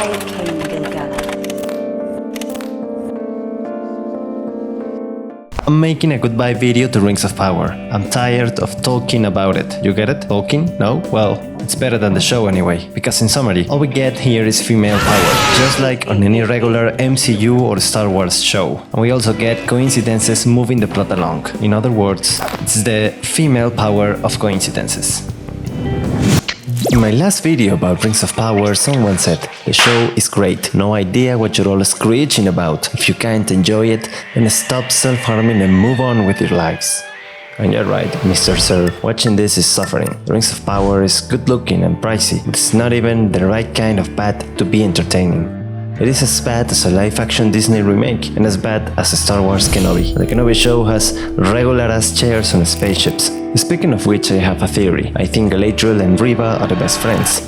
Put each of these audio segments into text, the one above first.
I, King Gil-galad. I'm making a goodbye video to Rings of Power. I'm tired of talking about it. You get it? Tolkien? No? Well, it's better than the show anyway, because in summary, all we get here is female power, just like on any regular MCU or Star Wars show. And we also get coincidences moving the plot along. In other words, it's the female power of coincidences. In my last video about Rings of Power, someone said, the show is great, no idea what you're all screeching about. If you can't enjoy it, then stop self-harming and move on with your lives. And you're right, Mr. Sir, watching this is suffering. Rings of Power is good looking and pricey, but it's not even the right kind of bad to be entertaining. It is as bad as a live-action Disney remake, and as bad as a Star Wars Kenobi. The Kenobi show has regular-ass chairs on spaceships. Speaking of which, I have a theory. I think Galadriel and Riva are the best friends.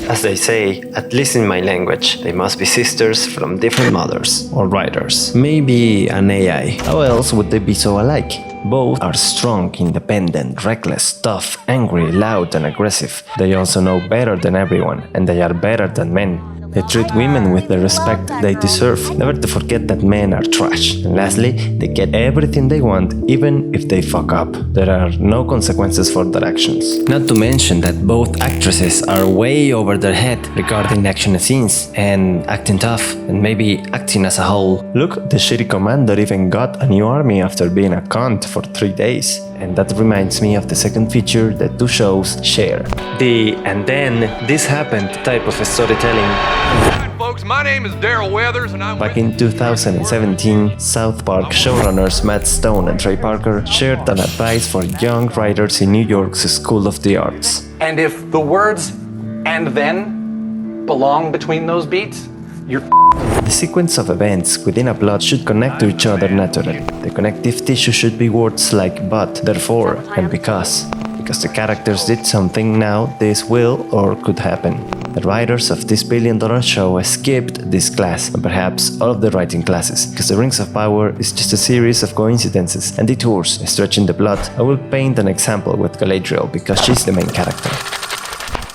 As they say, at least in my language, they must be sisters from different mothers, or writers. Maybe an AI. How else would they be so alike? Both are strong, independent, reckless, tough, angry, loud and aggressive. They also know better than everyone, and they are better than men. They treat women with the respect they deserve, never to forget that men are trash. And lastly, they get everything they want, even if they fuck up. There are no consequences for their actions. Not to mention that both actresses are way over their head regarding action scenes, and acting tough, and maybe acting as a whole. Look, the shitty commander even got a new army after being a cunt for 3 days. And that reminds me of the second feature that two shows share. The "and then this happened" type of storytelling. Hi folks, my name is Daryl Weathers and I'm Back in 2017, South Park showrunners Matt Stone and Trey Parker shared an advice for young writers in New York's School of the Arts. And if the words "and then" belong between those beats, you're The sequence of events within a plot should connect to each other naturally. The connective tissue should be words like but, therefore, and because. Because the characters did something, now this will or could happen. The writers of this billion-dollar show skipped this class, and perhaps all of the writing classes, because the Rings of Power is just a series of coincidences and detours stretching the plot. I will paint an example with Galadriel, because she's the main character.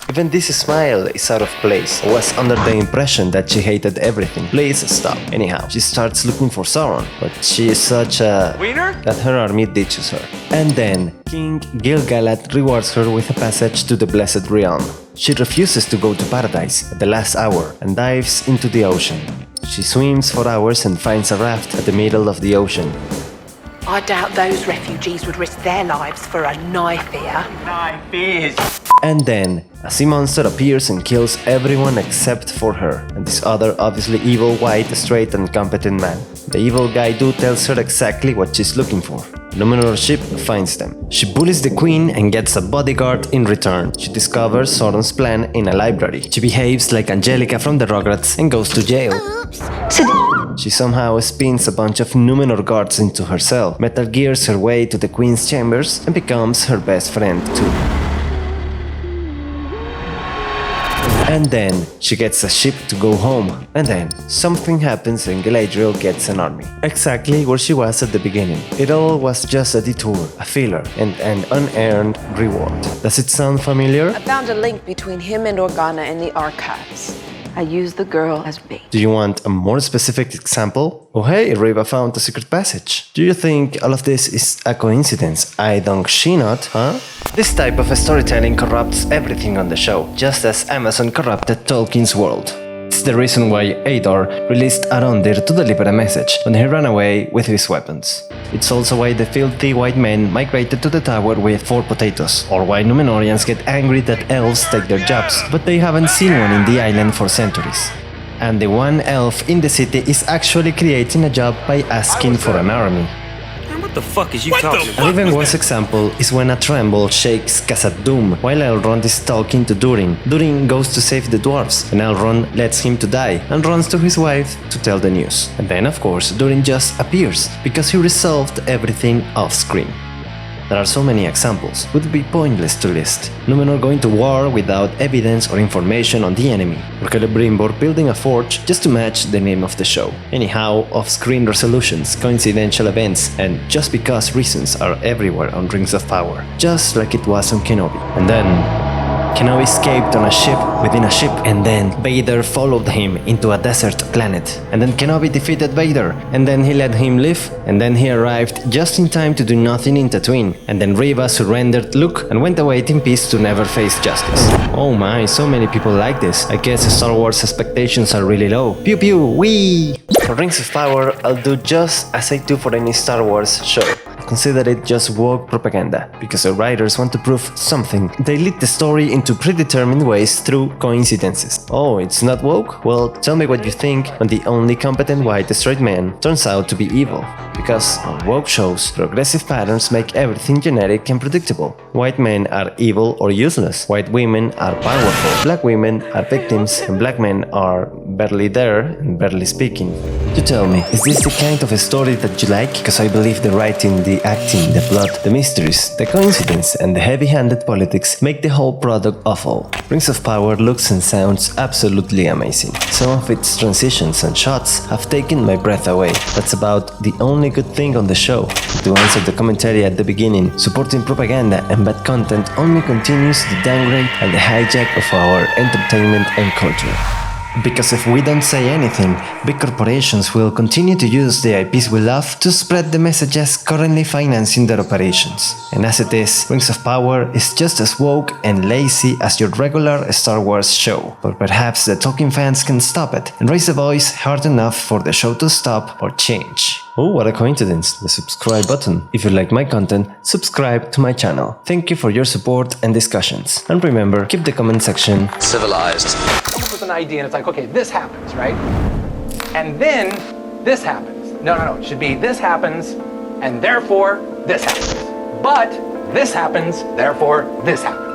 Even this smile is out of place. I was under the impression that she hated everything. Please stop. Anyhow, she starts looking for Sauron, but she is such a... Wiener? that her army ditches her. And then, King Gil-galad rewards her with a passage to the Blessed Realm. She refuses to go to paradise at the last hour and dives into the ocean. She swims for hours and finds a raft at the middle of the ocean. I doubt those refugees would risk their lives for a knife here. And then, a sea monster appears and kills everyone except for her, and this other obviously evil, white, straight and competent man. The evil guy dude tells her exactly what she's looking for. A Numenor ship finds them. She bullies the queen and gets a bodyguard in return. She discovers Sauron's plan in a library. She behaves like Angelica from the Rugrats and goes to jail. She somehow spins a bunch of Numenor guards into her cell, Metal Gears her way to the queen's chambers and becomes her best friend too. And then, she gets a ship to go home. And then, something happens and Galadriel gets an army. Exactly where she was at the beginning. It all was just a detour, a filler, and an unearned reward. Does it sound familiar? I found a link between him and Organa in the archives. I used the girl as bait. Do you want a more specific example? Oh hey, Riva found a secret passage. Do you think all of this is a coincidence? I don't she not, huh? This type of storytelling corrupts everything on the show, just as Amazon corrupted Tolkien's world. It's the reason why Adar released Arondir to deliver a message when he ran away with his weapons. It's also why the filthy white men migrated to the tower with 4 potatoes, or why Numenorians get angry that elves take their jobs, but they haven't seen one in the island for centuries. And the one elf in the city is actually creating a job by asking for an army. What the fuck is you talking about? An even worse example is when a tremble shakes Khazad-dûm while Elrond is talking to Durin. Durin goes to save the dwarves, and Elrond lets him to die and runs to his wife to tell the news. And then, of course, Durin just appears because he resolved everything off-screen. There are so many examples, it would be pointless to list. Numenor going to war without evidence or information on the enemy, or Celebrimbor building a forge just to match the name of the show. Anyhow, off-screen resolutions, coincidental events, and just because reasons are everywhere on Rings of Power, just like it was on Kenobi. And then, Kenobi escaped on a ship within a ship, and then Vader followed him into a desert planet. And then Kenobi defeated Vader, and then he let him live, and then he arrived just in time to do nothing in Tatooine. And then Reva surrendered Luke and went away in peace to never face justice. Oh my, so many people like this. I guess Star Wars expectations are really low. Pew pew, wee! For Rings of Power, I'll do just as I do for any Star Wars show. Consider it just woke propaganda, because the writers want to prove something. They lead the story into predetermined ways through coincidences. Oh, it's not woke? Well, tell me what you think when the only competent white straight man turns out to be evil. Because on woke shows, progressive patterns make everything generic and predictable. White men are evil or useless. White women are powerful. Black women are victims, and black men are barely there and barely speaking. You tell me, is this the kind of a story that you like? Because I believe the writing, the acting, the plot, the mysteries, the coincidence, and the heavy-handed politics make the whole product awful. Rings of Power looks and sounds absolutely amazing. Some of its transitions and shots have taken my breath away. That's about the only good thing on the show. To answer the commentary at the beginning, supporting propaganda and bad content only continues the downgrade and the hijack of our entertainment and culture. Because if we don't say anything, big corporations will continue to use the IPs we love to spread the messages currently financing their operations. And as it is, Rings of Power is just as woke and lazy as your regular Star Wars show. But perhaps the Tolkien fans can stop it and raise the voice hard enough for the show to stop or change. Oh, what a coincidence, the subscribe button. If you like my content, subscribe to my channel. Thank you for your support and discussions. And remember, keep the comment section civilized. Come up with an idea and it's like, okay, this happens, right? And then this happens. No, it should be this happens and therefore this happens. But this happens, therefore this happens.